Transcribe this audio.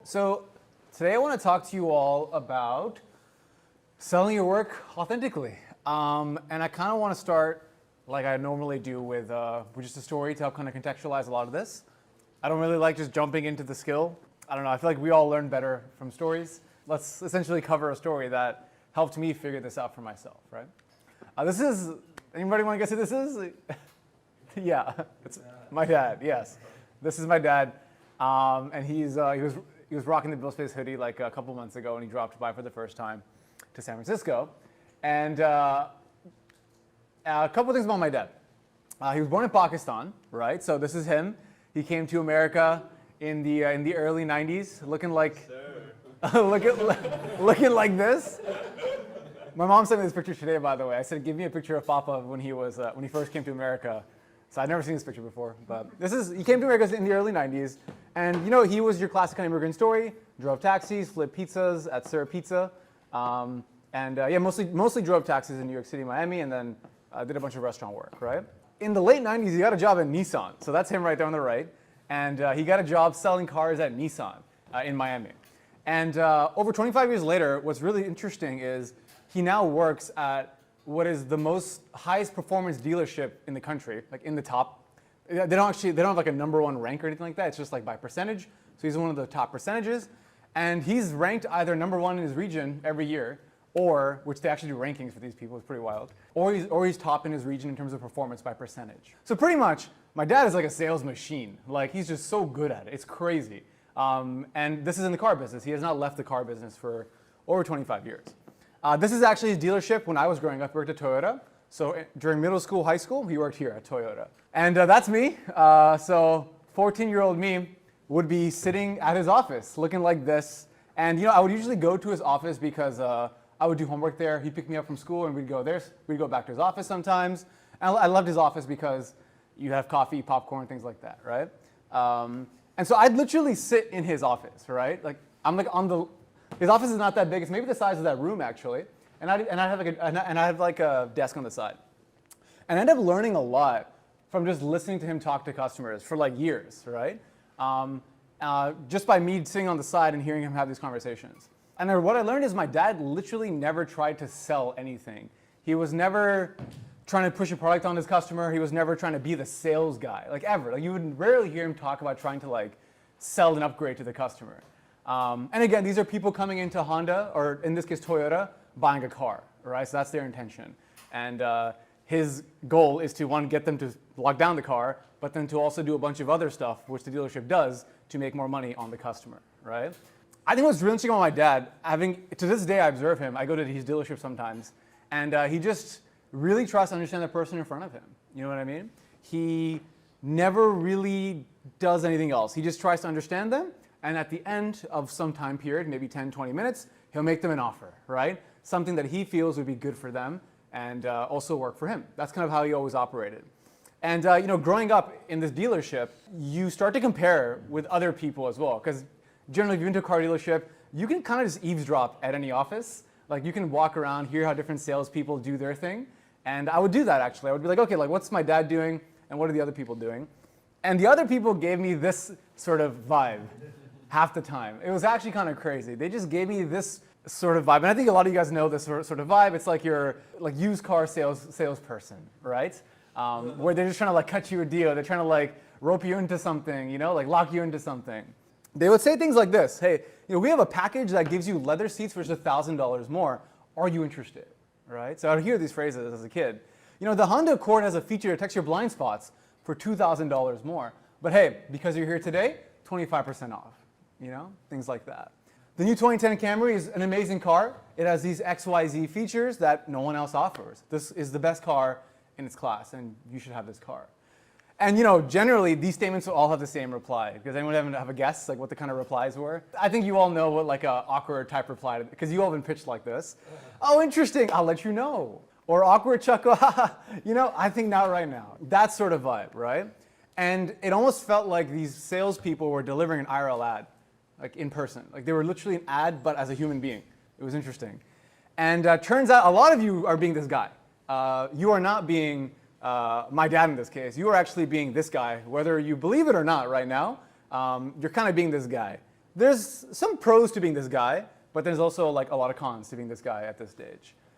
So today I want to talk to you all about selling your work authentically. And I kind of want to start like I normally do with just a story to help kind of contextualize a lot of this. I don't really like just jumping into the skill. I don't know, I feel like we all learn better from stories. Let's essentially cover a story that helped me figure this out for myself, right? This is, anybody want to guess who this is? Yeah, it's my dad, yes. This is my dad, and he was rocking the buildspace hoodie like a couple months ago, and he dropped by for the first time to San Francisco. And a couple things about my dad. He was born in Pakistan, right? So this is him. He came to America in the early 90s, looking like looking like this. My mom sent me this picture today, by the way. I said, "Give me a picture of Papa when he first came to America." So I'd never seen this picture before, but he came to America in the early 90s, and he was your classic kind of immigrant story. Drove taxis, flipped pizzas at Sir Pizza, mostly drove taxis in New York City, Miami, and then did a bunch of restaurant work, right? In the late 90s, he got a job at Nissan, so that's him right there on the right, and he got a job selling cars at Nissan in Miami. And over 25 years later, what's really interesting is he now works at what is the highest performance dealership in the country, like in the top. They don't have like a number one rank or anything like that. It's just like by percentage. So he's one of the top percentages. And he's ranked either number one in his region every year, or, which they actually do rankings for these people, it's pretty wild, or he's top in his region in terms of performance by percentage. So pretty much, my dad is like a sales machine. Like, he's just so good at it. It's crazy. And this is in the car business. He has not left the car business for over 25 years. This is actually his dealership. When I was growing up, he worked at Toyota. So during middle school, high school, he worked here at Toyota. And that's me. So 14-year-old me would be sitting at his office looking like this. And I would usually go to his office because I would do homework there. He'd pick me up from school and we'd go there. We'd go back to his office sometimes. And I loved his office because you have coffee, popcorn, things like that, right? And so I'd literally sit in his office, right? Like I'm like his office is not that big. It's maybe the size of that room actually. And I have like a desk on the side. And I ended up learning a lot from just listening to him talk to customers for like years, right? Just by me sitting on the side and hearing him have these conversations. And what I learned is my dad literally never tried to sell anything. He was never trying to push a product on his customer. He was never trying to be the sales guy, like ever. Like you would rarely hear him talk about trying to like sell an upgrade to the customer. And again, these are people coming into Honda, or in this case Toyota, buying a car, right? So that's their intention. And his goal is to, one, get them to lock down the car, but then to also do a bunch of other stuff, which the dealership does, to make more money on the customer, right? I think what's really interesting about my dad, to this day I observe him, I go to his dealership sometimes, and he just really tries to understand the person in front of him. You know what I mean? He never really does anything else. He just tries to understand them, and at the end of some time period, maybe 10, 20 minutes, he'll make them an offer, right? Something that he feels would be good for them and also work for him. That's kind of how he always operated. And growing up in this dealership, you start to compare with other people as well, because generally, if you've been to a car dealership, you can kind of just eavesdrop at any office. Like you can walk around, hear how different salespeople do their thing. And I would do that actually. I would be like, okay, like what's my dad doing and what are the other people doing? And the other people gave me this sort of vibe half the time. It was actually kind of crazy. They just gave me this sort of vibe. And I think a lot of you guys know this sort of vibe. It's like you're like used car salesperson, right? Where they're just trying to like cut you a deal. They're trying to like rope you into something, like lock you into something. They would say things like this: hey, we have a package that gives you leather seats for just $1,000 more. Are you interested? Right? So I would hear these phrases as a kid. The Honda Accord has a feature that detects your blind spots for $2,000 more. But hey, because you're here today, 25% off. Things like that. The new 2010 Camry is an amazing car. It has these XYZ features that no one else offers. This is the best car in its class, and you should have this car. And generally these statements will all have the same reply. Does anyone have a guess like what the kind of replies were? I think you all know what like a awkward type reply, because you all have been pitched like this. Oh, interesting, I'll let you know. Or awkward chuckle, I think not right now. That sort of vibe, right? And it almost felt like these salespeople were delivering an IRL ad, like in person. Like they were literally an ad, but as a human being. It was interesting. And turns out a lot of you are being this guy. You are not being my dad in this case. You are actually being this guy, whether you believe it or not right now. You're kind of being this guy. there's some pros to being this guy, but there's also like a lot of cons to being this guy at this stage.